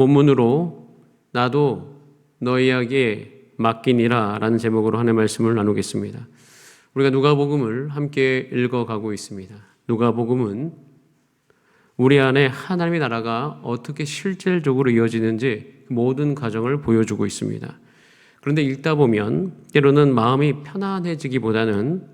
본문으로 나도 너희에게 맡기니라 라는 제목으로 하나님의 말씀을 나누겠습니다. 우리가 누가복음을 함께 읽어가고 있습니다. 누가복음은 우리 안에 하나님의 나라가 어떻게 실질적으로 이어지는지 모든 과정을 보여주고 있습니다. 그런데 읽다 보면 때로는 마음이 편안해지기보다는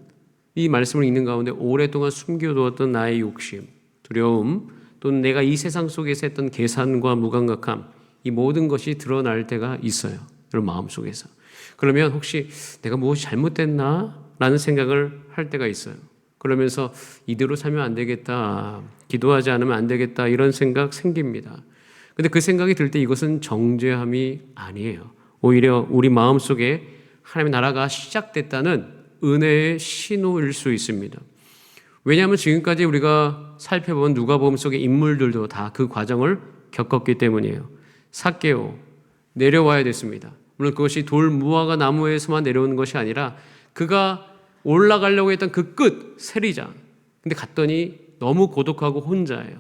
이 말씀을 읽는 가운데 오랫동안 숨겨두었던 나의 욕심, 두려움, 또는 내가 이 세상 속에서 했던 계산과 무감각함, 이 모든 것이 드러날 때가 있어요. 여러분 마음속에서. 그러면 혹시 내가 무엇이 잘못됐나? 라는 생각을 할 때가 있어요. 그러면서 이대로 살면 안 되겠다, 기도하지 않으면 안 되겠다, 이런 생각 생깁니다. 근데 그 생각이 들 때 이것은 정죄함이 아니에요. 오히려 우리 마음속에 하나님의 나라가 시작됐다는 은혜의 신호일 수 있습니다. 왜냐하면 지금까지 우리가 살펴본 누가복음 속의 인물들도 다 그 과정을 겪었기 때문이에요. 삭개오, 내려와야 됐습니다. 물론 그것이 돌 무화과 나무에서만 내려오는 것이 아니라 그가 올라가려고 했던 그 끝, 세리장. 근데 갔더니 너무 고독하고 혼자예요.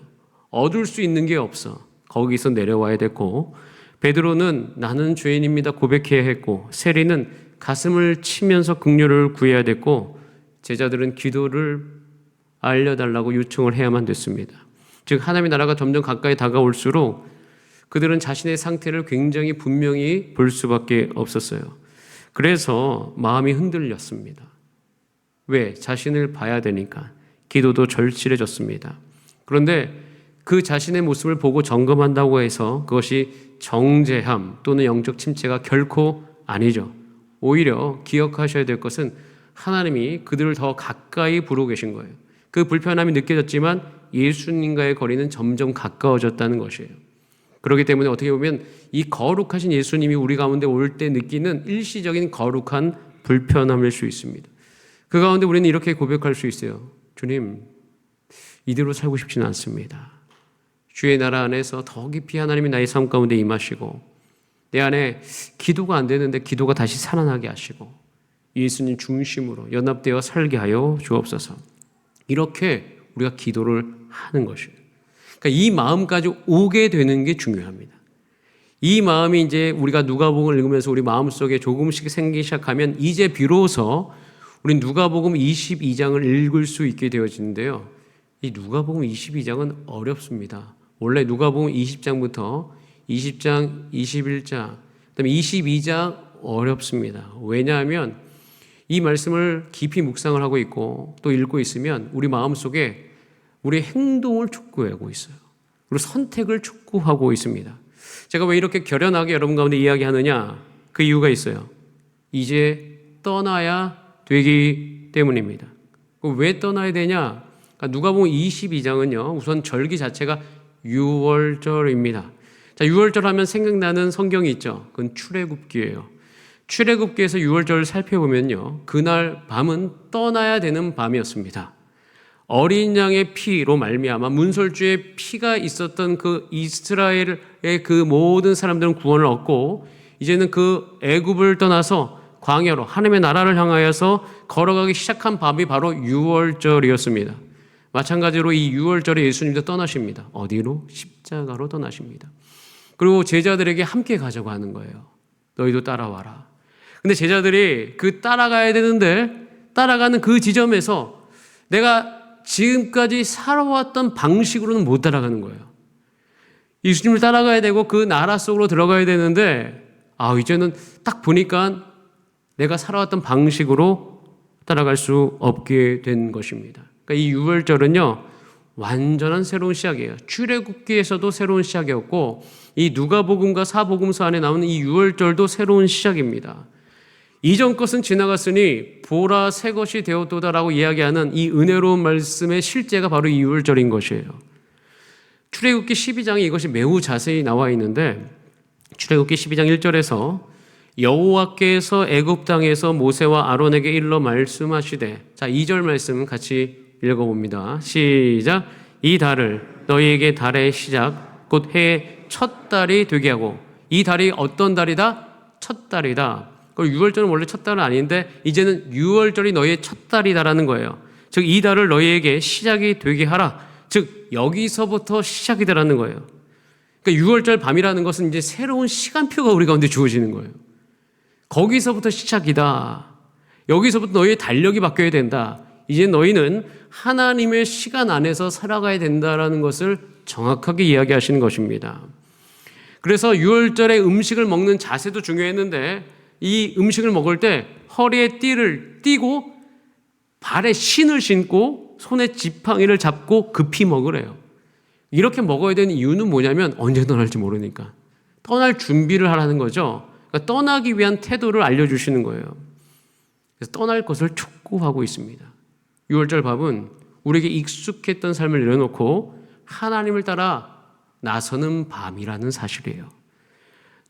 얻을 수 있는 게 없어. 거기서 내려와야 됐고, 베드로는 나는 죄인입니다 고백해야 했고, 세리는 가슴을 치면서 긍휼을 구해야 됐고, 제자들은 기도를 알려달라고 요청을 해야만 됐습니다. 즉 하나님의 나라가 점점 가까이 다가올수록 그들은 자신의 상태를 굉장히 분명히 볼 수밖에 없었어요. 그래서 마음이 흔들렸습니다. 왜? 자신을 봐야 되니까. 기도도 절실해졌습니다. 그런데 그 자신의 모습을 보고 점검한다고 해서 그것이 정죄함 또는 영적 침체가 결코 아니죠. 오히려 기억하셔야 될 것은 하나님이 그들을 더 가까이 부르고 계신 거예요. 그 불편함이 느껴졌지만 예수님과의 거리는 점점 가까워졌다는 것이에요. 그렇기 때문에 어떻게 보면 이 거룩하신 예수님이 우리 가운데 올 때 느끼는 일시적인 거룩한 불편함일 수 있습니다. 그 가운데 우리는 이렇게 고백할 수 있어요. 주님, 이대로 살고 싶지는 않습니다. 주의 나라 안에서 더 깊이 하나님이 나의 삶 가운데 임하시고 내 안에 기도가 안 되는데 기도가 다시 살아나게 하시고 예수님 중심으로 연합되어 살게 하여 주옵소서. 이렇게 우리가 기도를 하는 것이에요. 그러니까 이 마음까지 오게 되는 게 중요합니다. 이 마음이 이제 우리가 누가복음을 읽으면서 우리 마음속에 조금씩 생기기 시작하면 이제 비로소 우리 누가복음 22장을 읽을 수 있게 되어지는데요. 이 누가복음 22장은 어렵습니다. 원래 누가복음 20장부터 20장, 21장, 그다음에 22장 어렵습니다. 왜냐하면 이 말씀을 깊이 묵상을 하고 있고 또 읽고 있으면 우리 마음속에 우리의 행동을 촉구하고 있어요. 그리고 선택을 촉구하고 있습니다. 제가 왜 이렇게 결연하게 여러분 가운데 이야기하느냐? 그 이유가 있어요. 이제 떠나야 되기 때문입니다. 왜 떠나야 되냐? 누가복음 22장은요. 우선 절기 자체가 유월절입니다. 자, 유월절 하면 생각나는 성경이 있죠. 그건 출애굽기예요. 출애굽기에서 유월절을 살펴보면요. 그날 밤은 떠나야 되는 밤이었습니다. 어린 양의 피로 말미암아 문설주의 피가 있었던 그 이스라엘의 그 모든 사람들은 구원을 얻고 이제는 그 애굽을 떠나서 광야로 하나님의 나라를 향하여서 걸어가기 시작한 밤이 바로 유월절이었습니다. 마찬가지로 이 유월절에 예수님도 떠나십니다. 어디로? 십자가로 떠나십니다. 그리고 제자들에게 함께 가자고 하는 거예요. 너희도 따라와라. 근데 제자들이 그 따라가야 되는데 따라가는 그 지점에서 내가 지금까지 살아왔던 방식으로는 못 따라가는 거예요. 예수님을 따라가야 되고 그 나라 속으로 들어가야 되는데 이제는 딱 보니까 내가 살아왔던 방식으로 따라갈 수 없게 된 것입니다. 그러니까 이 유월절은요. 완전한 새로운 시작이에요. 출애굽기에서도 새로운 시작이었고 이 누가복음과 사복음서 안에 나오는 이 유월절도 새로운 시작입니다. 이전 것은 지나갔으니 보라 새 것이 되었도다라고 이야기하는 이 은혜로운 말씀의 실제가 바로 이 유월절인 것이에요. 출애굽기 12장에 이것이 매우 자세히 나와 있는데 출애굽기 12장 1절에서 여호와께서 애굽 땅에서 모세와 아론에게 일러 말씀하시되, 자 2절 말씀 같이 읽어봅니다. 시작. 이 달을 너희에게 달의 시작 곧 해의 첫 달이 되게 하고, 이 달이 어떤 달이다? 첫 달이다. 그리고 유월절은 원래 첫 달은 아닌데 이제는 유월절이 너희의 첫 달이다라는 거예요. 즉 이 달을 너희에게 시작이 되게 하라. 즉 여기서부터 시작이 되라는 거예요. 그러니까 6월절 밤이라는 것은 이제 새로운 시간표가 우리 가운데 주어지는 거예요. 거기서부터 시작이다. 여기서부터 너희의 달력이 바뀌어야 된다. 이제 너희는 하나님의 시간 안에서 살아가야 된다라는 것을 정확하게 이야기하시는 것입니다. 그래서 6월절에 음식을 먹는 자세도 중요했는데 이 음식을 먹을 때 허리에 띠를 띠고 발에 신을 신고 손에 지팡이를 잡고 급히 먹으래요. 이렇게 먹어야 되는 이유는 뭐냐면 언제 떠날지 모르니까 떠날 준비를 하라는 거죠. 그러니까 떠나기 위한 태도를 알려주시는 거예요. 그래서 떠날 것을 촉구하고 있습니다. 6월절 밥은 우리에게 익숙했던 삶을 내려놓고 하나님을 따라 나서는 밤이라는 사실이에요.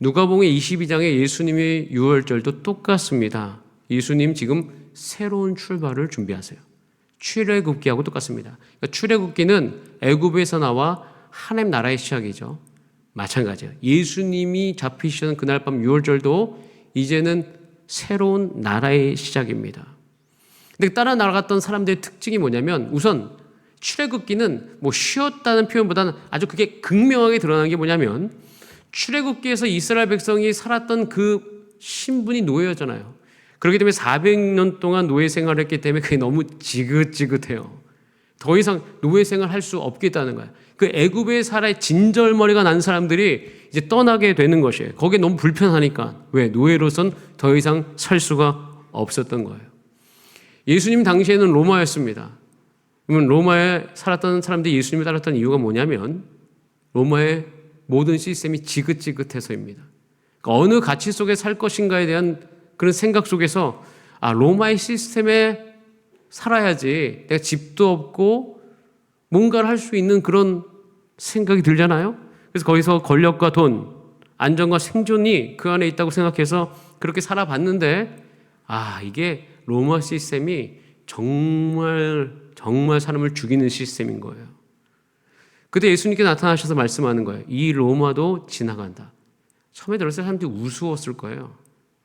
누가복음 22장에 예수님의 6월절도 똑같습니다. 예수님 지금 새로운 출발을 준비하세요. 출애굽기하고 똑같습니다. 그러니까 출애굽기는 애굽에서 나와 하나님 나라의 시작이죠. 마찬가지예요. 예수님이 잡히시던 그날 밤 6월절도 이제는 새로운 나라의 시작입니다. 근데 따라 나아갔던 사람들의 특징이 뭐냐면 우선 출애굽기는 뭐 쉬었다는 표현보다는 아주 그게 극명하게 드러나는 게 뭐냐면 출애굽기에서 이스라엘 백성이 살았던 그 신분이 노예였잖아요. 그렇기 때문에 400년 동안 노예 생활을 했기 때문에 그게 너무 지긋지긋해요. 더 이상 노예 생활을 할 수 없겠다는 거예요. 그 애굽에 살아 진절머리가 난 사람들이 이제 떠나게 되는 것이에요. 거기에 너무 불편하니까. 왜? 노예로선 더 이상 살 수가 없었던 거예요. 예수님 당시에는 로마였습니다. 그러면 로마에 살았던 사람들이 예수님을 따랐던 이유가 뭐냐면 로마의 모든 시스템이 지긋지긋해서입니다. 그러니까 어느 가치 속에 살 것인가에 대한 그런 생각 속에서 로마의 시스템에 살아야지 내가 집도 없고 뭔가를 할 수 있는 그런 생각이 들잖아요. 그래서 거기서 권력과 돈, 안정과 생존이 그 안에 있다고 생각해서 그렇게 살아봤는데 이게 로마 시스템이 정말 사람을 죽이는 시스템인 거예요. 그때 예수님께 나타나셔서 말씀하는 거예요. 이 로마도 지나간다. 처음에 들었을 때 사람들이 우스웠을 거예요.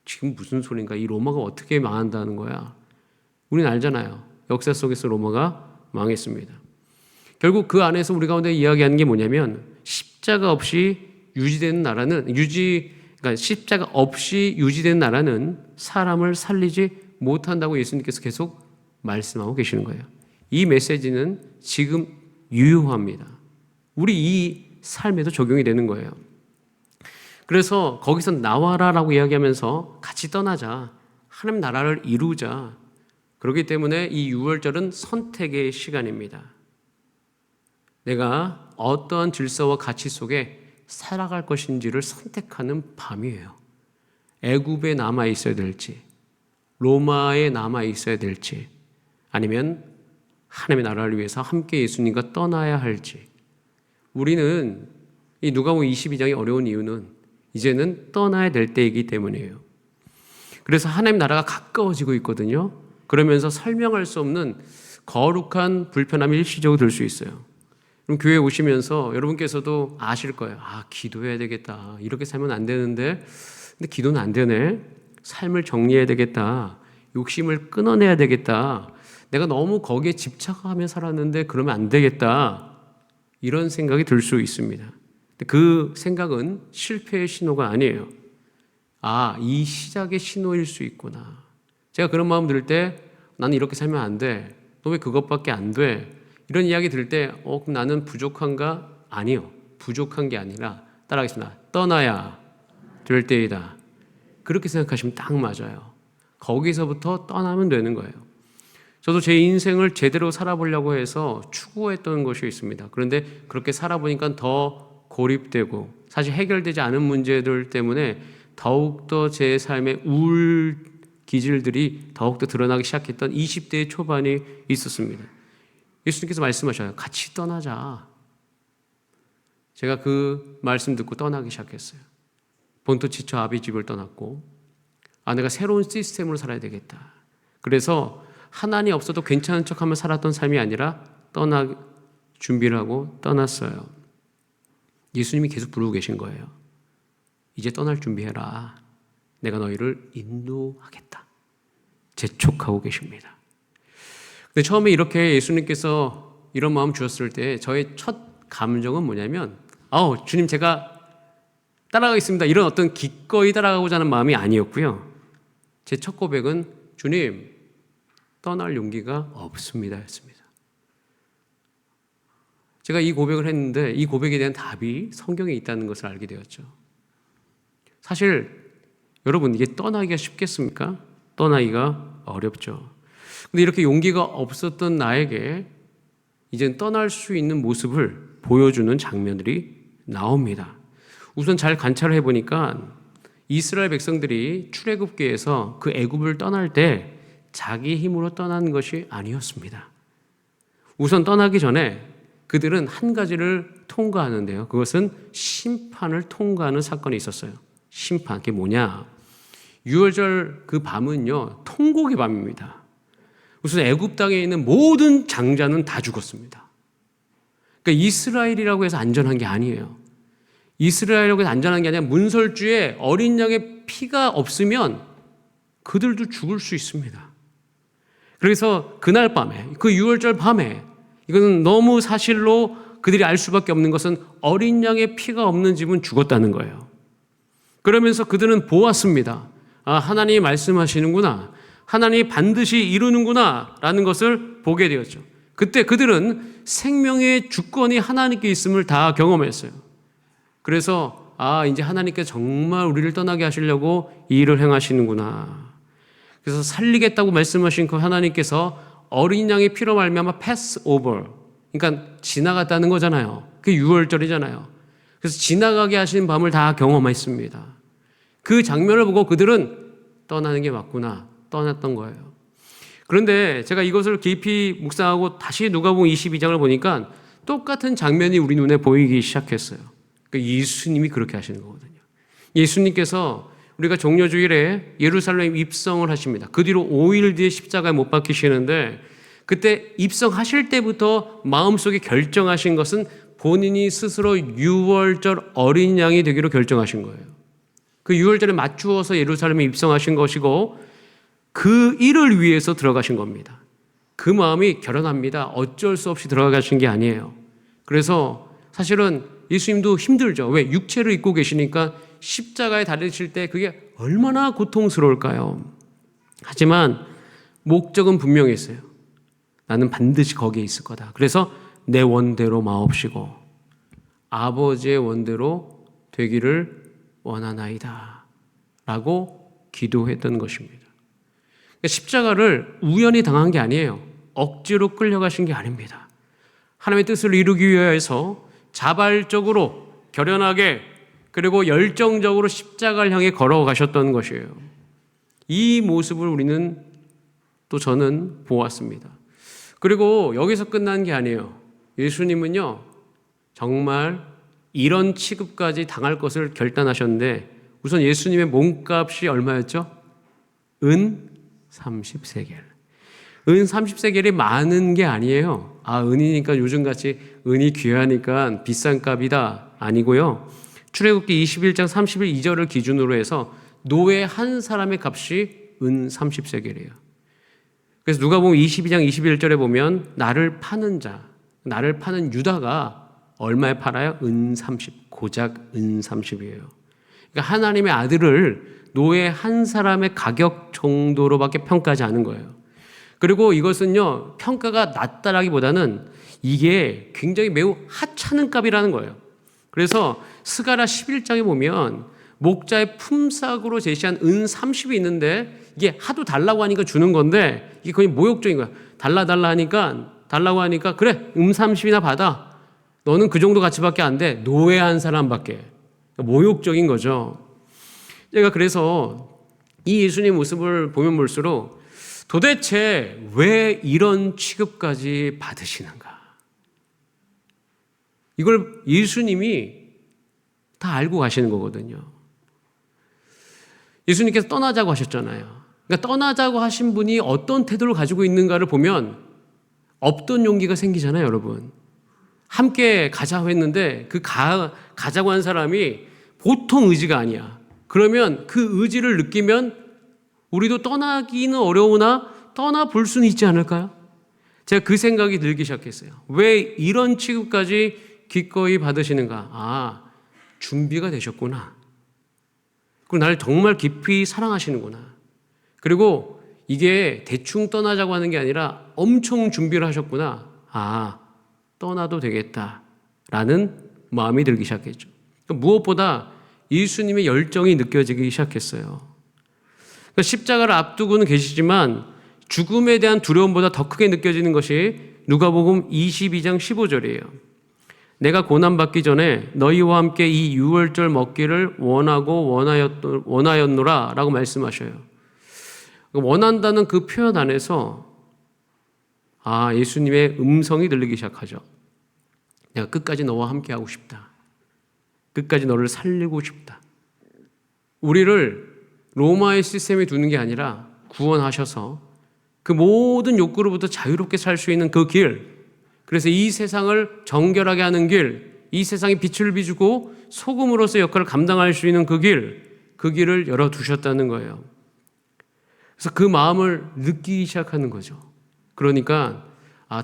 지금 무슨 소린가? 이 로마가 어떻게 망한다는 거야? 우리는 알잖아요. 역사 속에서 로마가 망했습니다. 결국 그 안에서 우리 가운데 이야기하는 게 뭐냐면 십자가 없이 유지되는 나라는 그러니까 십자가 없이 유지되는 나라는 사람을 살리지 못한다고 예수님께서 계속 말씀하고 계시는 거예요. 이 메시지는 지금 유효합니다. 우리 이 삶에도 적용이 되는 거예요. 그래서 거기서 나와라라고 이야기하면서 같이 떠나자. 하나님 나라를 이루자. 그렇기 때문에 이 6월절은 선택의 시간입니다. 내가 어떠한 질서와 가치 속에 살아갈 것인지를 선택하는 밤이에요. 애굽에 남아 있어야 될지, 로마에 남아 있어야 될지, 아니면 하나님의 나라를 위해서 함께 예수님과 떠나야 할지. 우리는 이 누가복음 22장이 어려운 이유는 이제는 떠나야 될 때이기 때문이에요. 그래서 하나님 나라가 가까워지고 있거든요. 그러면서 설명할 수 없는 거룩한 불편함이 일시적으로 들 수 있어요. 그럼 교회에 오시면서 여러분께서도 아실 거예요. 기도해야 되겠다. 이렇게 살면 안 되는데, 근데 기도는 안 되네. 삶을 정리해야 되겠다. 욕심을 끊어내야 되겠다. 내가 너무 거기에 집착하며 살았는데 그러면 안 되겠다. 이런 생각이 들 수 있습니다. 그 생각은 실패의 신호가 아니에요. 이 시작의 신호일 수 있구나. 제가 그런 마음 들 때 나는 이렇게 살면 안 돼. 너 왜 그것밖에 안 돼? 이런 이야기 들을 때 그럼 나는 부족한가? 아니요. 부족한 게 아니라 따라하겠습니다. 떠나야 될 때이다. 그렇게 생각하시면 딱 맞아요. 거기서부터 떠나면 되는 거예요. 저도 제 인생을 제대로 살아보려고 해서 추구했던 것이 있습니다. 그런데 그렇게 살아보니까 더 고립되고 사실 해결되지 않은 문제들 때문에 더욱더 제 삶의 우울 기질들이 더욱더 드러나기 시작했던 20대의 초반이 있었습니다. 예수님께서 말씀하셔요. 같이 떠나자. 제가 그 말씀 듣고 떠나기 시작했어요. 본토 지쳐 아비 집을 떠났고 내가 새로운 시스템으로 살아야 되겠다. 그래서 하나님 없어도 괜찮은 척하며 살았던 삶이 아니라 준비를 하고 떠났어요. 예수님이 계속 부르고 계신 거예요. 이제 떠날 준비해라. 내가 너희를 인도하겠다. 재촉하고 계십니다. 근데 처음에 이렇게 예수님께서 이런 마음 주셨을 때 저의 첫 감정은 뭐냐면 주님 제가 따라가겠습니다. 이런 어떤 기꺼이 따라가고자 하는 마음이 아니었고요. 제 첫 고백은 주님, 떠날 용기가 없습니다 였습니다. 제가 이 고백을 했는데 이 고백에 대한 답이 성경에 있다는 것을 알게 되었죠. 사실 여러분, 이게 떠나기가 쉽겠습니까? 떠나기가 어렵죠. 근데 이렇게 용기가 없었던 나에게 이젠 떠날 수 있는 모습을 보여주는 장면들이 나옵니다. 우선 잘 관찰을 해보니까 이스라엘 백성들이 출애굽기에서 그 애굽을 떠날 때 자기 힘으로 떠난 것이 아니었습니다. 우선 떠나기 전에 그들은 한 가지를 통과하는데요. 그것은 심판을 통과하는 사건이 있었어요. 심판, 그게 뭐냐? 유월절 그 밤은요, 통곡의 밤입니다. 우선 애굽 땅에 있는 모든 장자는 다 죽었습니다. 그러니까 이스라엘이라고 해서 안전한 게 아니에요. 이스라엘이라고 해서 안전한 게 아니라 문설주에 어린 양의 피가 없으면 그들도 죽을 수 있습니다. 그래서 그날 밤에, 그 유월절 밤에, 이것은 너무 사실로 그들이 알 수밖에 없는 것은 어린 양의 피가 없는 집은 죽었다는 거예요. 그러면서 그들은 보았습니다. 아, 하나님이 말씀하시는구나. 하나님이 반드시 이루는구나 라는 것을 보게 되었죠. 그때 그들은 생명의 주권이 하나님께 있음을 다 경험했어요. 그래서 이제 하나님께 정말 우리를 떠나게 하시려고 이 일을 행하시는구나. 그래서 살리겠다고 말씀하신 그 하나님께서 어린 양의 피로 말미암아 패스 오버, 그러니까 지나갔다는 거잖아요. 그게 유월절이잖아요. 그래서 지나가게 하시는 밤을 다 경험했습니다. 그 장면을 보고 그들은 떠나는 게 맞구나, 떠났던 거예요. 그런데 제가 이것을 깊이 묵상하고 다시 누가복음 22장을 보니까 똑같은 장면이 우리 눈에 보이기 시작했어요. 그러니까 예수님이 그렇게 하시는 거거든요. 예수님께서 우리가 종려주일에 예루살렘 입성을 하십니다. 그 뒤로 5일 뒤에 십자가에 못 박히시는데 그때 입성하실 때부터 마음속에 결정하신 것은 본인이 스스로 유월절 어린 양이 되기로 결정하신 거예요. 그 유월절에 맞추어서 예루살렘에 입성하신 것이고 그 일을 위해서 들어가신 겁니다. 그 마음이 결연합니다. 어쩔 수 없이 들어가신 게 아니에요. 그래서 사실은 예수님도 힘들죠. 왜? 육체를 입고 계시니까 십자가에 달리실 때 그게 얼마나 고통스러울까요? 하지만 목적은 분명히 있어요. 나는 반드시 거기에 있을 거다. 그래서 내 원대로 마옵시고 아버지의 원대로 되기를 원하나이다 라고 기도했던 것입니다. 십자가를 우연히 당한 게 아니에요. 억지로 끌려가신 게 아닙니다. 하나님의 뜻을 이루기 위해서 자발적으로 결연하게 그리고 열정적으로 십자가를 향해 걸어가셨던 것이에요. 이 모습을 우리는 또 저는 보았습니다. 그리고 여기서 끝난 게 아니에요. 예수님은요, 정말 이런 취급까지 당할 것을 결단하셨는데 우선 예수님의 몸값이 얼마였죠? 은 30세겔. 은 30세겔이 많은 게 아니에요. 은이니까 요즘같이 은이 귀하니까 비싼 값이다. 아니고요. 출애굽기 21장 32절을 기준으로 해서 노예 한 사람의 값이 은 30세겔이에요. 그래서 누가복음 22장 21절에 보면 나를 파는 자, 나를 파는 유다가 얼마에 팔아요? 은 30, 고작 은 30이에요. 그러니까 하나님의 아들을 노예 한 사람의 가격 정도로밖에 평가하지 않은 거예요. 그리고 이것은요, 평가가 낮다라기보다는 이게 굉장히 매우 하찮은 값이라는 거예요. 그래서 스가랴 11장에 보면 목자의 품삯으로 제시한 은 30이 있는데 이게 하도 달라고 하니까 주는 건데 이게 거의 모욕적인 거야. 달라 달라고 하니까 그래, 은 30이나 받아. 너는 그 정도 가치밖에 안 돼. 노예 한 사람밖에. 모욕적인 거죠. 제가 그래서 이 예수님 모습을 보면 볼수록 도대체 왜 이런 취급까지 받으시는가? 이걸 예수님이 다 알고 가시는 거거든요. 예수님께서 떠나자고 하셨잖아요. 그러니까 떠나자고 하신 분이 어떤 태도를 가지고 있는가를 보면 없던 용기가 생기잖아요, 여러분. 함께 가자고 했는데 그 가자고 한 사람이 보통 의지가 아니야. 그러면 그 의지를 느끼면 우리도 떠나기는 어려우나 떠나볼 수는 있지 않을까요? 제가 그 생각이 들기 시작했어요. 왜 이런 취급까지 기꺼이 받으시는가? 준비가 되셨구나. 그리고 나를 정말 깊이 사랑하시는구나. 그리고 이게 대충 떠나자고 하는 게 아니라 엄청 준비를 하셨구나. 아, 떠나도 되겠다라는 마음이 들기 시작했죠. 무엇보다 예수님의 열정이 느껴지기 시작했어요. 십자가를 앞두고는 계시지만 죽음에 대한 두려움보다 더 크게 느껴지는 것이 누가복음 22장 15절이에요. 내가 고난받기 전에 너희와 함께 이 유월절 먹기를 원하고 원하였노라 라고 말씀하셔요. 원한다는 그 표현 안에서 예수님의 음성이 들리기 시작하죠. 내가 끝까지 너와 함께 하고 싶다. 끝까지 너를 살리고 싶다. 우리를 로마의 시스템에 두는 게 아니라 구원하셔서 그 모든 욕구로부터 자유롭게 살 수 있는 그 길, 그래서 이 세상을 정결하게 하는 길, 이 세상에 빛을 비추고 소금으로서 역할을 감당할 수 있는 그 길을 열어두셨다는 거예요. 그래서 그 마음을 느끼기 시작하는 거죠. 그러니까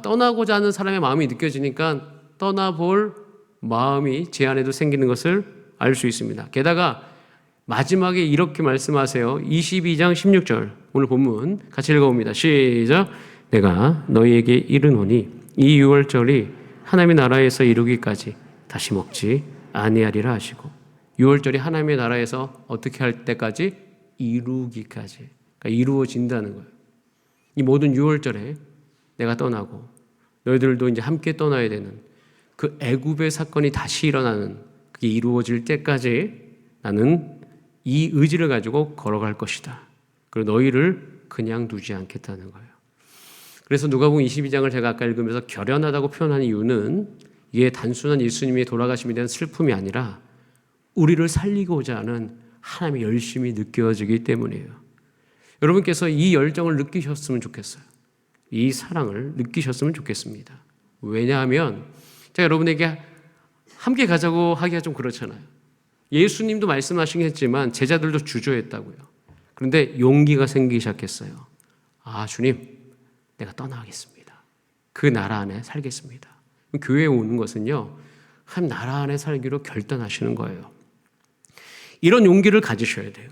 떠나고자 하는 사람의 마음이 느껴지니까 떠나볼 마음이 제 안에도 생기는 것을 알 수 있습니다. 게다가 마지막에 이렇게 말씀하세요. 22장 16절 오늘 본문 같이 읽어봅니다. 시작. 내가 너희에게 이르노니 이 유월절이 하나님의 나라에서 이루기까지 다시 먹지 아니하리라 하시고, 유월절이 하나님의 나라에서 어떻게 할 때까지? 이루기까지. 그러니까 이루어진다는 거예요. 이 모든 유월절에 내가 떠나고 너희들도 이제 함께 떠나야 되는 그 애굽의 사건이 다시 일어나는, 그게 이루어질 때까지 나는 이 의지를 가지고 걸어갈 것이다. 그리고 너희를 그냥 두지 않겠다는 거예요. 그래서 누가복음 22장을 제가 아까 읽으면서 결연하다고 표현한 이유는 이게 단순한 예수님의 돌아가심에 대한 슬픔이 아니라 우리를 살리고자 하는 하나님의 열심이 느껴지기 때문이에요. 여러분께서 이 열정을 느끼셨으면 좋겠어요. 이 사랑을 느끼셨으면 좋겠습니다. 왜냐하면 제가 여러분에게 함께 가자고 하기가 좀 그렇잖아요. 예수님도 말씀하시긴 했지만 제자들도 주저했다고요. 그런데 용기가 생기기 시작했어요. 주님, 내가 떠나겠습니다. 그 나라 안에 살겠습니다. 교회에 오는 것은요, 한 나라 안에 살기로 결단하시는 거예요. 이런 용기를 가지셔야 돼요.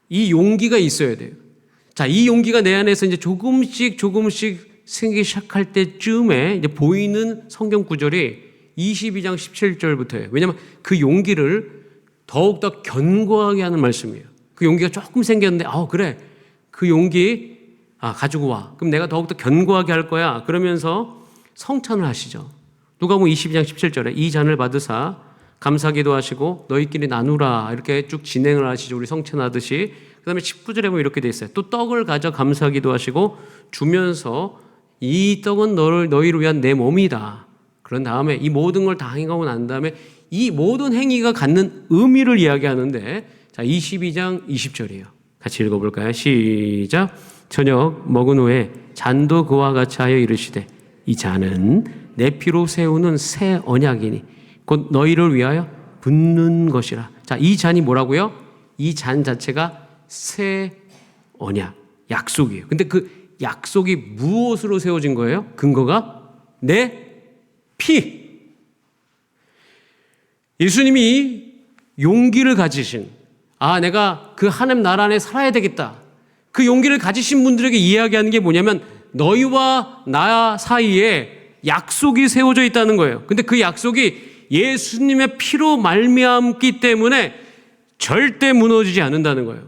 이 용기가 있어야 돼요. 자, 이 용기가 내 안에서 이제 조금씩 생기기 시작할 때쯤에 이제 보이는 성경 구절이 22장 17절부터예요. 왜냐하면 그 용기를 더욱더 견고하게 하는 말씀이에요. 그 용기가 조금 생겼는데, 그래, 그 용기 가지고 와. 그럼 내가 더욱더 견고하게 할 거야. 그러면서 성찬을 하시죠. 누가복음 22장 17절에 이 잔을 받으사 감사기도 하시고 너희끼리 나누라, 이렇게 쭉 진행을 하시죠. 우리 성찬하듯이. 그 다음에 19절에 보면 이렇게 돼 있어요. 또 떡을 가져 감사기도 하시고 주면서 이 떡은 너희를 위한 내 몸이다. 그런 다음에 이 모든 걸 다 행하고 난 다음에 이 모든 행위가 갖는 의미를 이야기하는데, 자, 22장 20절이에요. 같이 읽어볼까요? 시작. 저녁 먹은 후에 잔도 그와 같이 하여 이르시되 이 잔은 내 피로 세우는 새 언약이니 곧 너희를 위하여 붓는 것이라. 자, 이 잔이 뭐라고요? 이 잔 자체가 새 언약, 약속이에요. 근데 그 약속이 무엇으로 세워진 거예요? 근거가 내 피. 예수님이 용기를 가지신, 내가 그 하나님 나라 안에 살아야 되겠다. 그 용기를 가지신 분들에게 이야기하는 게 뭐냐면 너희와 나 사이에 약속이 세워져 있다는 거예요. 근데 그 약속이 예수님의 피로 말미암기 때문에 절대 무너지지 않는다는 거예요.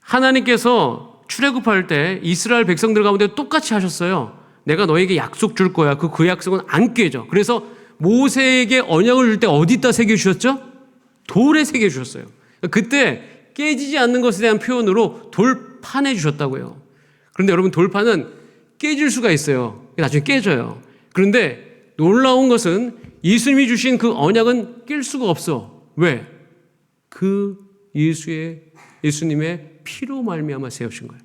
하나님께서 출애굽할 때 이스라엘 백성들 가운데 똑같이 하셨어요. 내가 너에게 약속 줄 거야. 그 약속은 안 깨져. 그래서 모세에게 언약을 줄 때 어디다 새겨주셨죠? 돌에 새겨주셨어요. 그때 깨지지 않는 것에 대한 표현으로 돌판해 주셨다고요. 그런데 여러분, 돌판은 깨질 수가 있어요. 나중에 깨져요. 그런데 놀라운 것은 예수님이 주신 그 언약은 깰 수가 없어. 왜? 그 예수님의 피로 말미암아 세우신 거예요.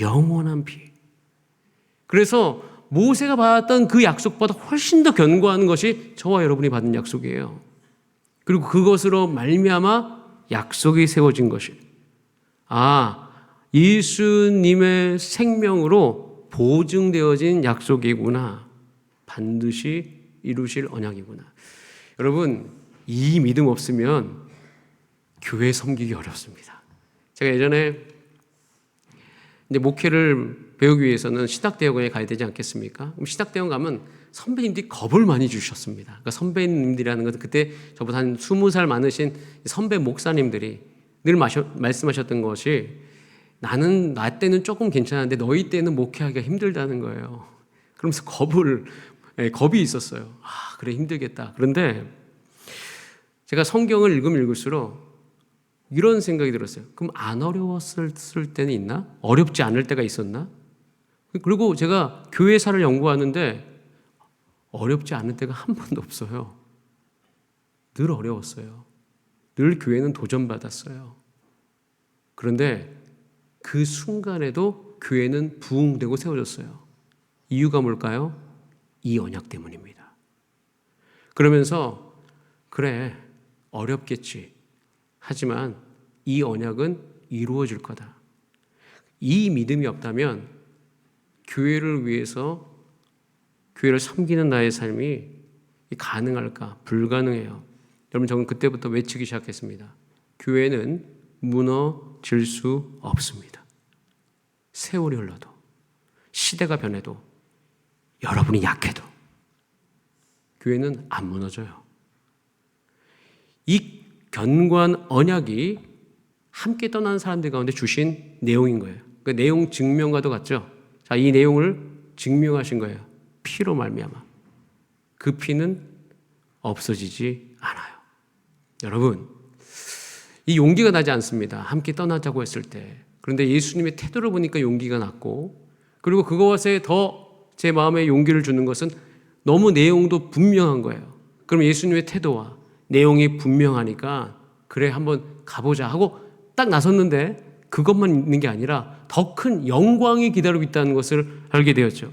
영원한 피. 그래서 모세가 받았던 그 약속보다 훨씬 더 견고한 것이 저와 여러분이 받은 약속이에요. 그리고 그것으로 말미암아 약속이 세워진 것이, 예수님의 생명으로 보증되어진 약속이구나. 반드시 이루실 언약이구나. 여러분, 이 믿음 없으면 교회 섬기기 어렵습니다. 제가 예전에 이제 목회를 배우기 위해서는 신학대학원에 가야 되지 않겠습니까? 그럼 신학대학원 가면 선배님들이 겁을 많이 주셨습니다. 그러니까 선배님들이라는 것은 그때 저보다 한 20살 많으신 선배 목사님들이 늘 말씀하셨던 것이 나는 나 때는 조금 괜찮았는데 너희 때는 목회하기가 힘들다는 거예요. 그러면서 겁이 있었어요. 아, 그래 힘들겠다. 그런데 제가 성경을 읽으면 읽을수록 이런 생각이 들었어요. 그럼 안 어려웠을 때는 있나? 어렵지 않을 때가 있었나? 그리고 제가 교회사를 연구하는데 어렵지 않은 때가 한 번도 없어요. 늘 어려웠어요. 늘 교회는 도전받았어요. 그런데 그 순간에도 교회는 부흥되고 세워졌어요. 이유가 뭘까요? 이 언약 때문입니다. 그러면서 그래 어렵겠지. 하지만 이 언약은 이루어질 거다. 이 믿음이 없다면 교회를 위해서 교회를 섬기는 나의 삶이 가능할까? 불가능해요. 여러분 저는 그때부터 외치기 시작했습니다. 교회는 무너질 수 없습니다. 세월이 흘러도 시대가 변해도 여러분이 약해도 교회는 안 무너져요. 이 견고한 언약이 함께 떠난 사람들 가운데 주신 내용인 거예요. 그 내용 증명과도 같죠. 자, 이 내용을 증명하신 거예요. 피로 말미암아. 그 피는 없어지지 않아요. 여러분, 이 용기가 나지 않습니다. 함께 떠나자고 했을 때. 그런데 예수님의 태도를 보니까 용기가 났고, 그리고 그것에 더 제 마음에 용기를 주는 것은 너무 내용도 분명한 거예요. 그럼 예수님의 태도와 내용이 분명하니까 그래 한번 가보자 하고 딱 나섰는데 그것만 있는 게 아니라 더 큰 영광이 기다리고 있다는 것을 알게 되었죠.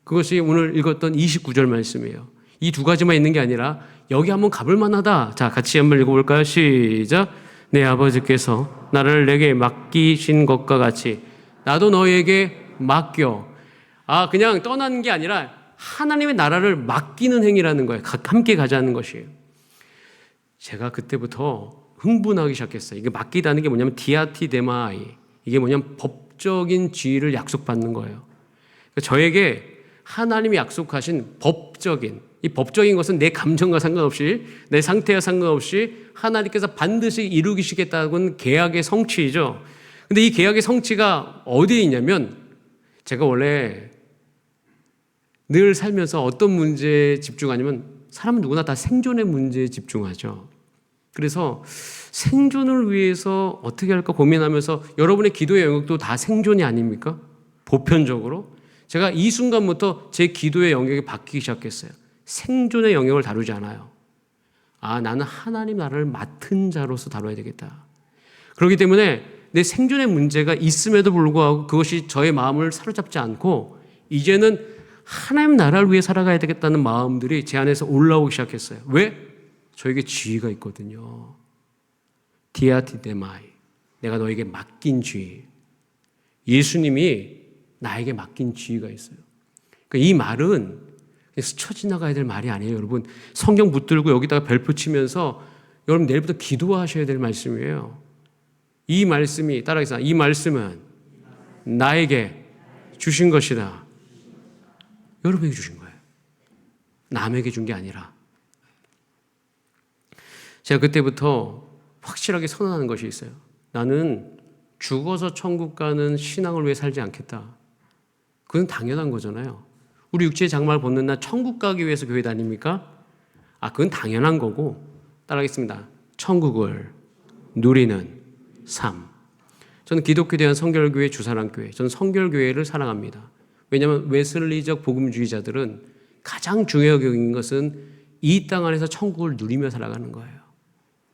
그것이 오늘 읽었던 29절 말씀이에요. 이 두 가지만 있는 게 아니라 여기 한번 가볼 만하다. 자, 같이 한번 읽어볼까요? 시작. 내 아버지께서 나를 내게 맡기신 것과 같이 나도 너에게 맡겨. 아, 그냥 떠나는 게 아니라 하나님의 나라를 맡기는 행위라는 거예요. 함께 가자는 것이에요. 제가 그때부터 흥분하기 시작했어요. 이게 맡기다는 게 뭐냐면 디아티데마이. 이게 뭐냐면 법적인 지위를 약속받는 거예요. 저에게 하나님이 약속하신 이 법적인 것은 내 감정과 상관없이 내 상태와 상관없이 하나님께서 반드시 이루시겠다는 계약의 성취이죠. 근데 이 계약의 성취가 어디에 있냐면 제가 원래 늘 살면서 어떤 문제에 집중하냐면 사람은 누구나 다 생존의 문제에 집중하죠. 그래서 생존을 위해서 어떻게 할까 고민하면서 여러분의 기도의 영역도 다 생존이 아닙니까? 보편적으로. 제가 이 순간부터 제 기도의 영역이 바뀌기 시작했어요. 생존의 영역을 다루지 않아요. 아, 나는 하나님 나라를 맡은 자로서 다뤄야 되겠다. 그렇기 때문에 내 생존의 문제가 있음에도 불구하고 그것이 저의 마음을 사로잡지 않고 이제는 하나님 나라를 위해 살아가야 되겠다는 마음들이 제 안에서 올라오기 시작했어요. 왜? 저에게 지위가 있거든요. 디아티데마이. 내가 너에게 맡긴 지위. 예수님이 나에게 맡긴 지위가 있어요. 그러니까 이 말은 스쳐 지나가야 될 말이 아니에요. 여러분 성경 붙들고 여기다가 별표 치면서 여러분 내일부터 기도하셔야 될 말씀이에요. 이 말씀이 따라하겠습니다. 이 말씀은 나에게 주신 것이다. 여러분에게 주신 거예요. 남에게 준 게 아니라. 제가 그때부터 확실하게 선언하는 것이 있어요. 나는 죽어서 천국 가는 신앙을 위해 살지 않겠다. 그건 당연한 거잖아요. 우리 육체의 장마를 벗는 날 천국 가기 위해서 교회 다닙니까? 아, 그건 당연한 거고. 따라하겠습니다. 천국을 누리는 삶. 저는 기독교에 대한 성결교회 주사랑교회, 저는 성결교회를 사랑합니다. 왜냐하면 웨슬리적 복음주의자들은 가장 중요하게 여긴 것은 이 땅 안에서 천국을 누리며 살아가는 거예요.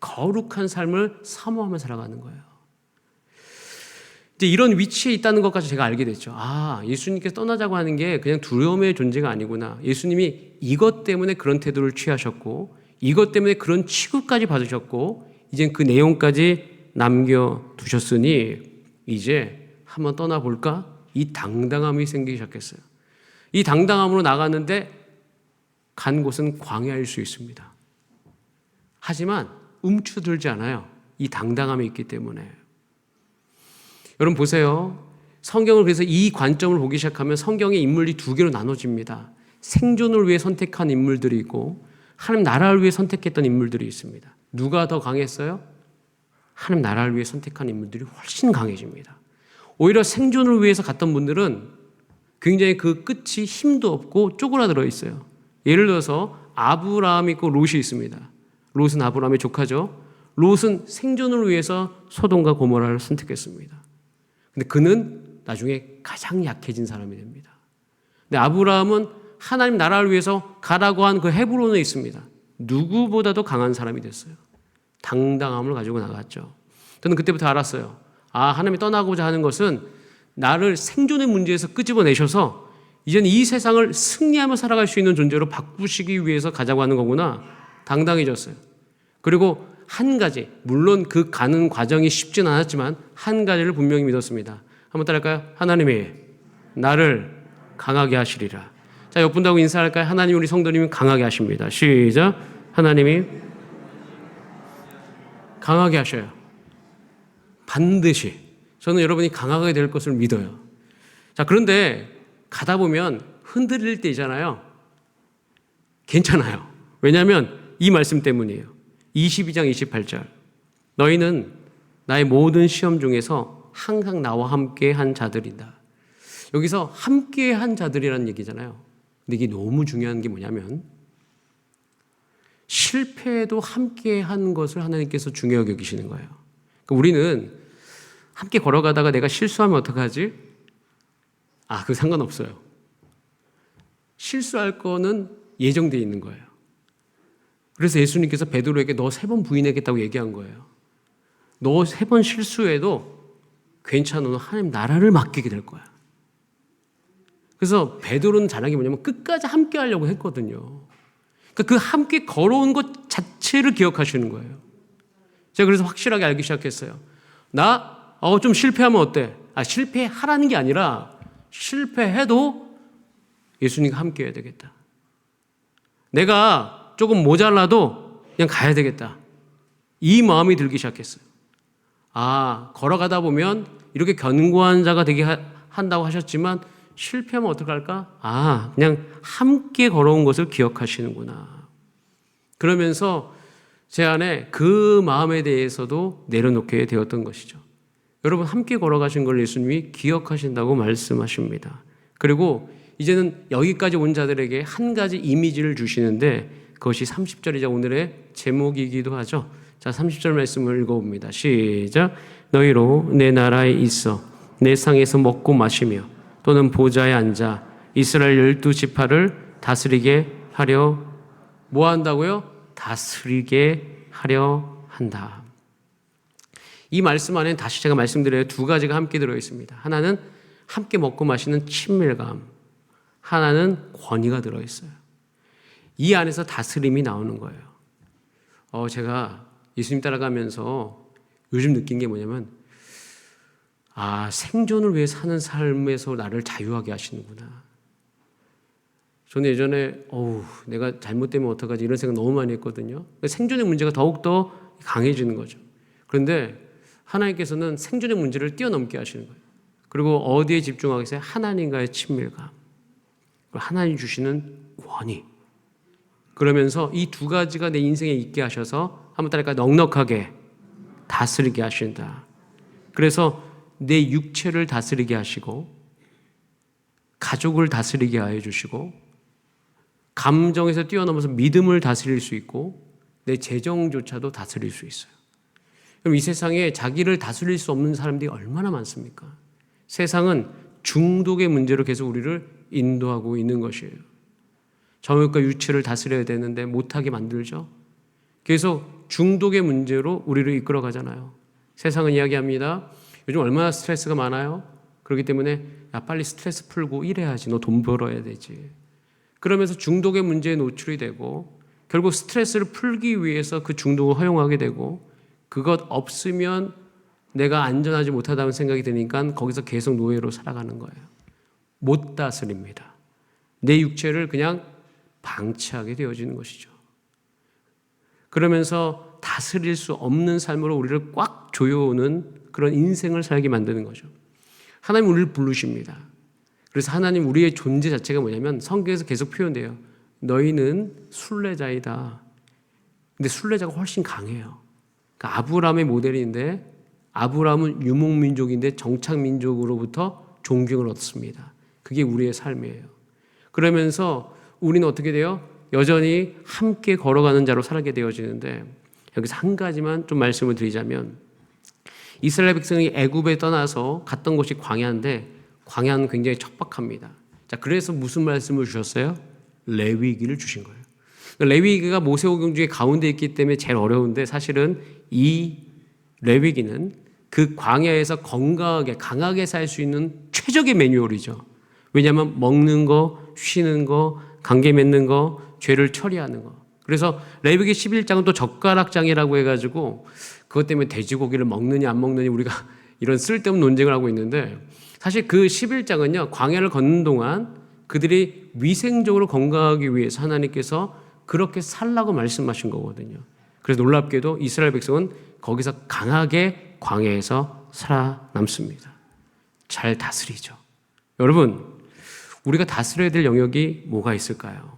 거룩한 삶을 사모하며 살아가는 거예요. 이제 이런 위치에 있다는 것까지 제가 알게 됐죠. 아, 예수님께서 떠나자고 하는 게 그냥 두려움의 존재가 아니구나. 예수님이 이것 때문에 그런 태도를 취하셨고 이것 때문에 그런 취급까지 받으셨고 이젠 그 내용까지 남겨두셨으니 이제 한번 떠나볼까? 이 당당함이 생기기 시작했어요. 이 당당함으로 나갔는데 간 곳은 광야일 수 있습니다. 하지만 움츠들지 않아요. 이 당당함이 있기 때문에. 여러분 보세요. 성경을 그래서 이 관점을 보기 시작하면 성경의 인물이 두 개로 나눠집니다. 생존을 위해 선택한 인물들이 있고 하나님 나라를 위해 선택했던 인물들이 있습니다. 누가 더 강했어요? 하나님 나라를 위해 선택한 인물들이 훨씬 강해집니다. 오히려 생존을 위해서 갔던 분들은 굉장히 그 끝이 힘도 없고 쪼그라들어 있어요. 예를 들어서 아브라함이 있고 롯이 있습니다. 롯은 아브라함의 조카죠. 롯은 생존을 위해서 소돔과 고모라를 선택했습니다. 근데 그는 나중에 가장 약해진 사람이 됩니다. 근데 아브라함은 하나님 나라를 위해서 가라고 한 그 헤브론에 있습니다. 누구보다도 강한 사람이 됐어요. 당당함을 가지고 나갔죠. 저는 그때부터 알았어요. 하나님이 떠나고자 하는 것은 나를 생존의 문제에서 끄집어내셔서 이제는 이 세상을 승리하며 살아갈 수 있는 존재로 바꾸시기 위해서 가자고 하는 거구나. 당당해졌어요. 그리고 한 가지, 물론 그 가는 과정이 쉽진 않았지만 한 가지를 분명히 믿었습니다. 한번 따라할까요? 하나님이 나를 강하게 하시리라. 자, 옆분하고 인사할까요? 하나님 우리 성도님이 강하게 하십니다. 시작. 하나님이 강하게 하셔요. 반드시. 저는 여러분이 강하게 될 것을 믿어요. 자, 그런데 가다 보면 흔들릴 때 있잖아요. 괜찮아요. 왜냐하면 이 말씀 때문이에요. 22장 28절. 너희는 나의 모든 시험 중에서 항상 나와 함께 한 자들이다. 여기서 함께 한 자들이라는 얘기잖아요. 근데 이게 너무 중요한 게 뭐냐면 실패에도 함께 한 것을 하나님께서 중요하게 여기시는 거예요. 그러니까 우리는 함께 걸어가다가 내가 실수하면 어떡하지? 그거 상관없어요. 실수할 거는 예정되어 있는 거예요. 그래서 예수님께서 베드로에게 너 3번 부인하겠다고 얘기한 거예요. 너 3번 실수해도 괜찮아. 너 하나님 나라를 맡기게 될 거야. 그래서 베드로는 잘한 게 뭐냐면 끝까지 함께 하려고 했거든요. 그러니까 그 함께 걸어온 것 자체를 기억하시는 거예요. 제가 그래서 확실하게 알기 시작했어요. 좀 실패하면 어때? 실패하라는 게 아니라 실패해도 예수님과 함께 해야 되겠다. 내가 조금 모자라도 그냥 가야 되겠다. 이 마음이 들기 시작했어요. 걸어가다 보면 이렇게 견고한 자가 되게 한다고 하셨지만 실패하면 어떡할까? 그냥 함께 걸어온 것을 기억하시는구나. 그러면서 제 안에 그 마음에 대해서도 내려놓게 되었던 것이죠. 여러분 함께 걸어가신 걸 예수님이 기억하신다고 말씀하십니다. 그리고 이제는 여기까지 온 자들에게 한 가지 이미지를 주시는데 그것이 30절이자 오늘의 제목이기도 하죠. 자, 30절 말씀을 읽어봅니다. 시작. 너희로 내 나라에 있어 내 상에서 먹고 마시며 또는 보좌에 앉아 이스라엘 12지파를 다스리게 하려 뭐 한다고요? 다스리게 하려 한다. 이 말씀 안에 다시 제가 말씀드려요. 2가지가 함께 들어있습니다. 하나는 함께 먹고 마시는 친밀감, 하나는 권위가 들어있어요. 이 안에서 다스림이 나오는 거예요. 제가 예수님 따라가면서 요즘 느낀 게 뭐냐면 생존을 위해 사는 삶에서 나를 자유하게 하시는구나. 저는 예전에 내가 잘못되면 어떡하지 이런 생각 너무 많이 했거든요. 생존의 문제가 더욱더 강해지는 거죠. 그런데 하나님께서는 생존의 문제를 뛰어넘게 하시는 거예요. 그리고 어디에 집중하겠어요? 하나님과의 친밀감, 하나님 주시는 권위. 그러면서 이 2가지가 내 인생에 있게 하셔서 한번 따라할까요? 넉넉하게 다스리게 하신다. 그래서 내 육체를 다스리게 하시고 가족을 다스리게 하여 주시고 감정에서 뛰어넘어서 믿음을 다스릴 수 있고 내 재정조차도 다스릴 수 있어요. 그럼 이 세상에 자기를 다스릴 수 없는 사람들이 얼마나 많습니까? 세상은 중독의 문제로 계속 우리를 인도하고 있는 것이에요. 정욕과 유치를 다스려야 되는데 못하게 만들죠. 계속 중독의 문제로 우리를 이끌어 가잖아요. 세상은 이야기합니다. 요즘 얼마나 스트레스가 많아요? 그렇기 때문에 빨리 스트레스 풀고 일해야지. 너 돈 벌어야 되지. 그러면서 중독의 문제에 노출이 되고 결국 스트레스를 풀기 위해서 그 중독을 허용하게 되고 그것 없으면 내가 안전하지 못하다는 생각이 드니까 거기서 계속 노예로 살아가는 거예요. 못 다스립니다. 내 육체를 그냥 방치하게 되어지는 것이죠. 그러면서 다스릴 수 없는 삶으로 우리를 꽉 조여오는 그런 인생을 살게 만드는 거죠. 하나님 우리를 부르십니다. 그래서 하나님 우리의 존재 자체가 뭐냐면 성경에서 계속 표현돼요. 너희는 순례자이다. 근데 순례자가 훨씬 강해요. 그러니까 아브라함의 모델인데 아브라함은 유목민족인데 정착민족으로부터 존경을 얻습니다. 그게 우리의 삶이에요. 그러면서 우리는 어떻게 돼요? 여전히 함께 걸어가는 자로 살게 되어지는데 여기서 한 가지만 좀 말씀을 드리자면 이스라엘 백성이 애굽에 떠나서 갔던 곳이 광야인데 광야는 굉장히 척박합니다. 자, 그래서 무슨 말씀을 주셨어요? 레위기를 주신 거예요. 레위기가 모세오경 중에 가운데 있기 때문에 제일 어려운데 사실은 이 레위기는 그 광야에서 건강하게 강하게 살 수 있는 최적의 매뉴얼이죠. 왜냐하면 먹는 거, 쉬는 거, 관계 맺는 거, 죄를 처리하는 거. 그래서 레위기 11장은 또 젓가락장이라고 해가지고 그것 때문에 돼지고기를 먹느냐 안 먹느냐 우리가 이런 쓸데없는 논쟁을 하고 있는데 사실 그 11장은요 광야를 걷는 동안 그들이 위생적으로 건강하기 위해서 하나님께서 그렇게 살라고 말씀하신 거거든요. 그래서 놀랍게도 이스라엘 백성은 거기서 강하게 광야에서 살아남습니다. 잘 다스리죠. 여러분, 우리가 다스려야 될 영역이 뭐가 있을까요?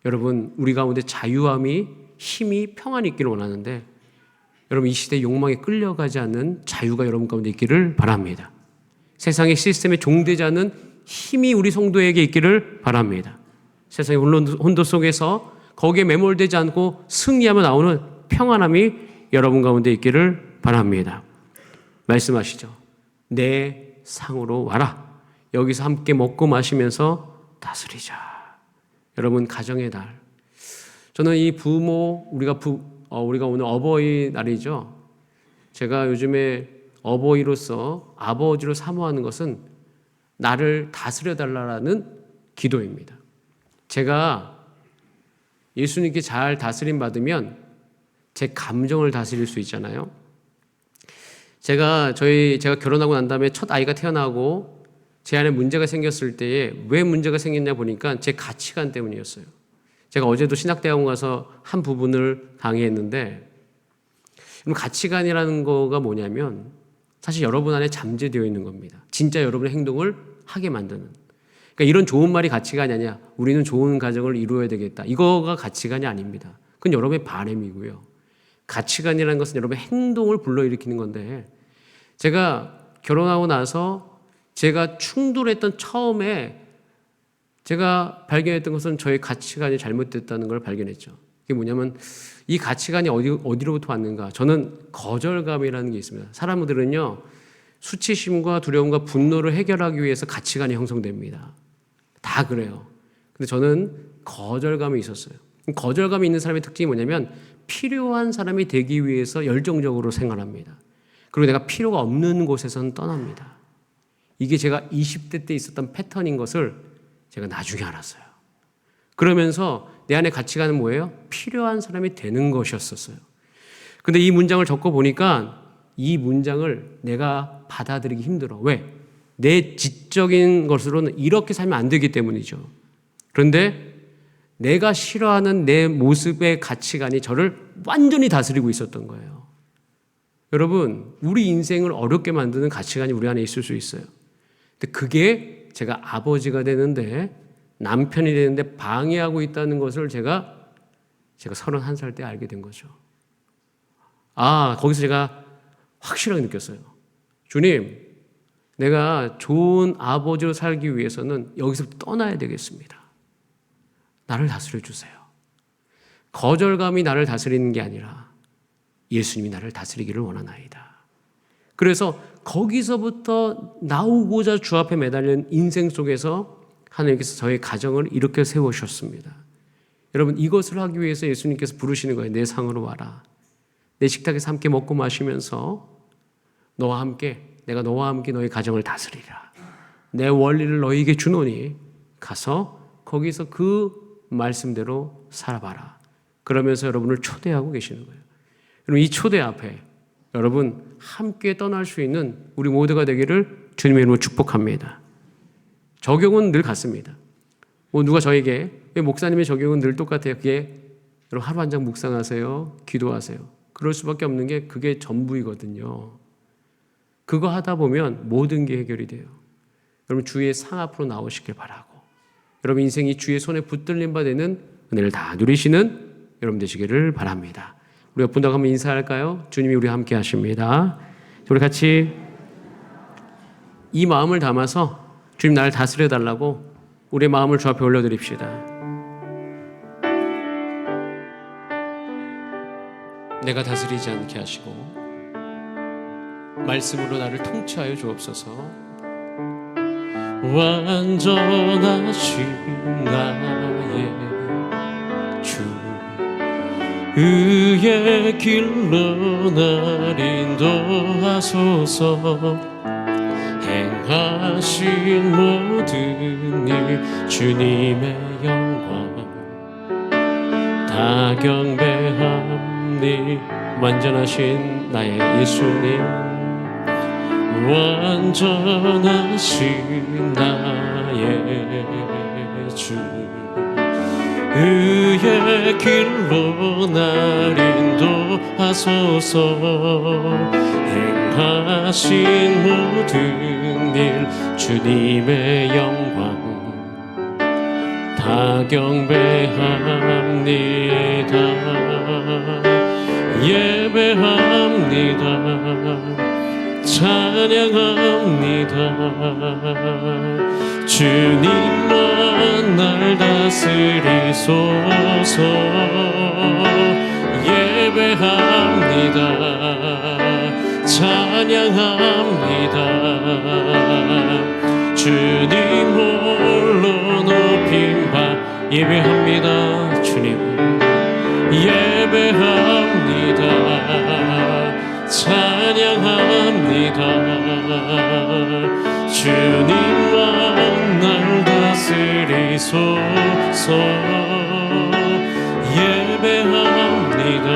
여러분, 우리 가운데 자유함이, 힘이, 평안이 있기를 원하는데 여러분 이 시대의 욕망에 끌려가지 않는 자유가 여러분 가운데 있기를 바랍니다. 세상의 시스템에 종되지 않는 힘이 우리 성도에게 있기를 바랍니다. 세상의 혼돈 속에서 거기에 매몰되지 않고 승리하며 나오는 평안함이 여러분 가운데 있기를 바랍니다. 말씀하시죠. 내 상으로 와라. 여기서 함께 먹고 마시면서 다스리자. 여러분 가정의 날. 저는 이 부모 우리가 오늘 어버이날이죠. 제가 요즘에 어버이로서 아버지로 사모하는 것은 나를 다스려 달라는 기도입니다. 제가 예수님께 잘 다스림 받으면 제 감정을 다스릴 수 있잖아요. 제가 결혼하고 난 다음에 첫 아이가 태어나고 제 안에 문제가 생겼을 때에 왜 문제가 생겼냐 보니까 제 가치관 때문이었어요. 제가 어제도 신학대학원 가서 한 부분을 강의했는데 가치관이라는 거가 뭐냐면 사실 여러분 안에 잠재되어 있는 겁니다. 진짜 여러분의 행동을 하게 만드는. 그러니까 이런 좋은 말이 가치관이 아니야. 우리는 좋은 가정을 이루어야 되겠다. 이거가 가치관이 아닙니다. 그건 여러분의 바람이고요. 가치관이라는 것은 여러분의 행동을 불러일으키는 건데 제가 결혼하고 나서 제가 충돌했던 처음에 제가 발견했던 것은 저의 가치관이 잘못됐다는 걸 발견했죠. 그게 뭐냐면 이 가치관이 어디로부터 왔는가? 저는 거절감이라는 게 있습니다. 사람들은요 수치심과 두려움과 분노를 해결하기 위해서 가치관이 형성됩니다. 다 그래요. 근데 저는 거절감이 있었어요. 거절감이 있는 사람의 특징이 뭐냐면 필요한 사람이 되기 위해서 열정적으로 생활합니다. 그리고 내가 필요가 없는 곳에서는 떠납니다. 이게 제가 20대 때 있었던 패턴인 것을 제가 나중에 알았어요. 그러면서 내 안의 가치관은 뭐예요? 필요한 사람이 되는 것이었었어요. 근데 이 문장을 적고 보니까 이 문장을 내가 받아들이기 힘들어. 왜? 내 지적인 것으로는 이렇게 살면 안 되기 때문이죠. 그런데 내가 싫어하는 내 모습의 가치관이 저를 완전히 다스리고 있었던 거예요. 여러분, 우리 인생을 어렵게 만드는 가치관이 우리 안에 있을 수 있어요. 근데 그게 제가 아버지가 되는데 남편이 되는데 방해하고 있다는 것을 제가 31살 때 알게 된 거죠. 거기서 제가 확실하게 느꼈어요. 주님, 내가 좋은 아버지로 살기 위해서는 여기서 떠나야 되겠습니다. 나를 다스려 주세요. 거절감이 나를 다스리는 게 아니라 예수님이 나를 다스리기를 원하나이다. 그래서 거기서부터 나오고자 주 앞에 매달린 인생 속에서 하나님께서 저의 가정을 이렇게 세우셨습니다. 여러분 이것을 하기 위해서 예수님께서 부르시는 거예요. 내 상으로 와라. 내 식탁에서 함께 먹고 마시면서 내가 너와 함께 너희 가정을 다스리라. 내 원리를 너희에게 주노니 가서 거기서 그 말씀대로 살아봐라. 그러면서 여러분을 초대하고 계시는 거예요. 여러분 이 초대 앞에 여러분 함께 떠날 수 있는 우리 모두가 되기를 주님의 이름으로 축복합니다. 적용은 늘 같습니다. 누가 저에게 목사님의 적용은 늘 똑같아요. 그게 여러분 하루 한 장 묵상하세요. 기도하세요. 그럴 수밖에 없는 게 그게 전부이거든요. 그거 하다 보면 모든 게 해결이 돼요. 여러분 주의 상 앞으로 나오시길 바라고, 여러분 인생이 주의 손에 붙들림 바 되는 은혜를 다 누리시는 여러분 되시기를 바랍니다. 우리 옆 분하고 한번 인사할까요? 주님이 우리와 함께 하십니다. 우리 같이 이 마음을 담아서 주님 나를 다스려 달라고 우리의 마음을 주 앞에 올려드립시다. 내가 다스리지 않게 하시고 말씀으로 나를 통치하여 주옵소서. 완전하신 나의 주, 의의 길로 날 인도하소서. 행하신 모든 일 주님의 영광 다 경배합니. 완전하신 나의 예수님, 완전하신 나의 주, 의의 길로 날 인도하소서. 행하신 모든 일 주님의 영광 다 경배합니다. 예배합니다. 찬양합니다. 주님만 날 다스리소서. 예배합니다. 찬양합니다. 주님 홀로 높임 바. 예배합니다. 주님 예배합니다. 찬양합니다. 주님만 날 다스리소서. 예배합니다.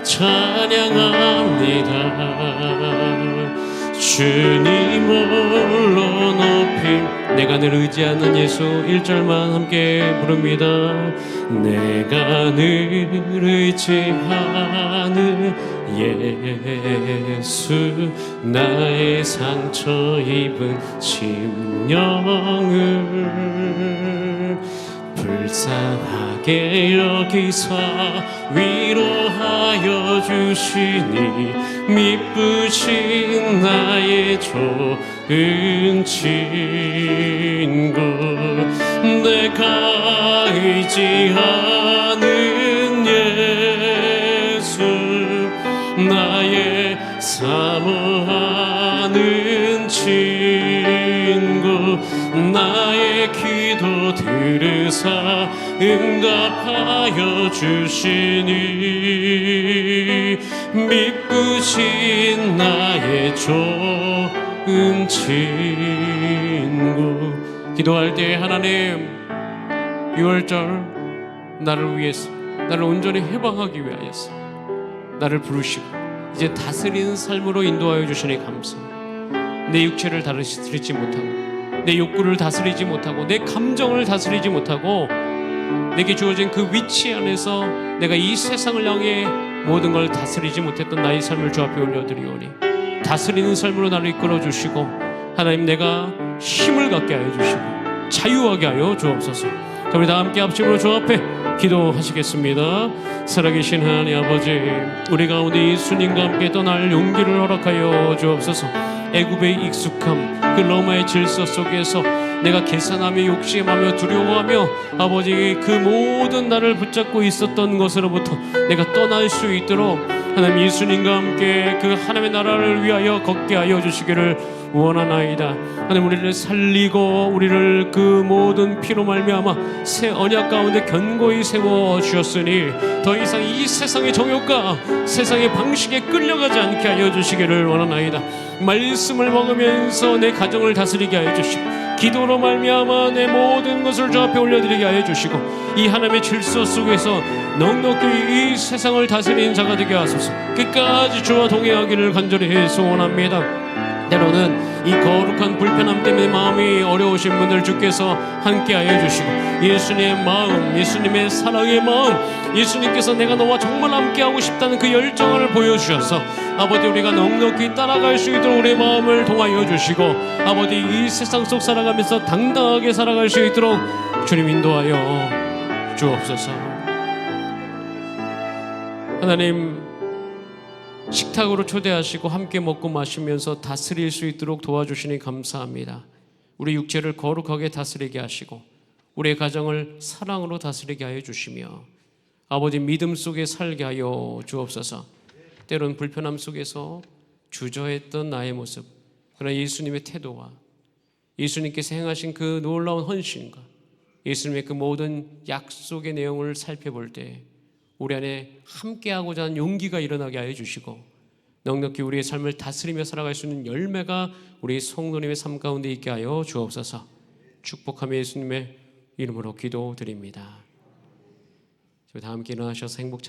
찬양합니다. 주님 홀로 높임. 내가 늘 의지하는 예수 1절만 함께 부릅니다. 내가 늘 의지하는 예수, 나의 상처 입은 심령을 불쌍하게 여기사 위로하여 주시니 미쁘신 나의 좋은 친구. 내가 의지하는 예수, 나의 사모하는 친구. 나의 기도 들으사 응답하여 주시니 미쁘신 나의 좋은 친구. 기도할 때 하나님 6월절 나를 위해서, 나를 온전히 해방하기 위하여서 나를 부르시고 이제 다스리는 삶으로 인도하여 주시니 감사합니다. 내 육체를 다스리지 못하고, 내 욕구를 다스리지 못하고, 내 감정을 다스리지 못하고, 내게 주어진 그 위치 안에서 내가 이 세상을 향해 모든 걸 다스리지 못했던 나의 삶을 주 앞에 올려드리오니 다스리는 삶으로 나를 이끌어 주시고, 하나님 내가 힘을 갖게 하여 주시고 자유하게 하여 주옵소서. 우리 다 함께 합심으로 주 앞에 기도하시겠습니다. 살아계신 하나님 아버지, 우리 가운데 예수님과 함께 떠날 용기를 허락하여 주옵소서. 애굽의 익숙함, 그 로마의 질서 속에서 내가 계산하며 욕심하며 두려워하며 아버지 그 모든 나를 붙잡고 있었던 것으로부터 내가 떠날 수 있도록 하나님 예수님과 함께 그 하나님의 나라를 위하여 걷게 하여 주시기를 원하나이다. 하나님 우리를 살리고 우리를 그 모든 피로 말미암아 새 언약 가운데 견고히 세워 주셨으니 더 이상 이 세상의 정욕과 세상의 방식에 끌려가지 않게 하여 주시기를 원하나이다. 말씀을 먹으면서 내 가정을 다스리게 하여 주시고, 기도로 말미암아 내 모든 것을 주 앞에 올려드리게 하여 주시고, 이 하나님의 질서 속에서 넉넉히 이 세상을 다스리는 자가 되게 하소서. 끝까지 주와 동행하기를 간절히 소원합니다. 때로는 이 거룩한 불편함 때문에 마음이 어려우신 분들 주께서 함께하여 주시고, 예수님의 마음, 예수님의 사랑의 마음, 예수님께서 내가 너와 정말 함께하고 싶다는 그 열정을 보여주셔서 아버지 우리가 넉넉히 따라갈 수 있도록 우리의 마음을 통하여 주시고, 아버지 이 세상 속 살아가면서 당당하게 살아갈 수 있도록 주님 인도하여 주옵소서. 하나님, 식탁으로 초대하시고 함께 먹고 마시면서 다스릴 수 있도록 도와주시니 감사합니다. 우리 육체를 거룩하게 다스리게 하시고 우리의 가정을 사랑으로 다스리게 하여 주시며 아버지 믿음 속에 살게 하여 주옵소서. 때론 불편함 속에서 주저했던 나의 모습, 그러나 예수님의 태도와 예수님께서 행하신 그 놀라운 헌신과 예수님의 그 모든 약속의 내용을 살펴볼 때 우리 안에 함께하고자 하는 용기가 일어나게 하여 주시고 넉넉히 우리의 삶을 다스리며 살아갈 수 있는 열매가 우리 성도님의 삶 가운데 있게 하여 주옵소서. 축복하며 예수님의 이름으로 기도드립니다. 다 함께 일어나셔서 행복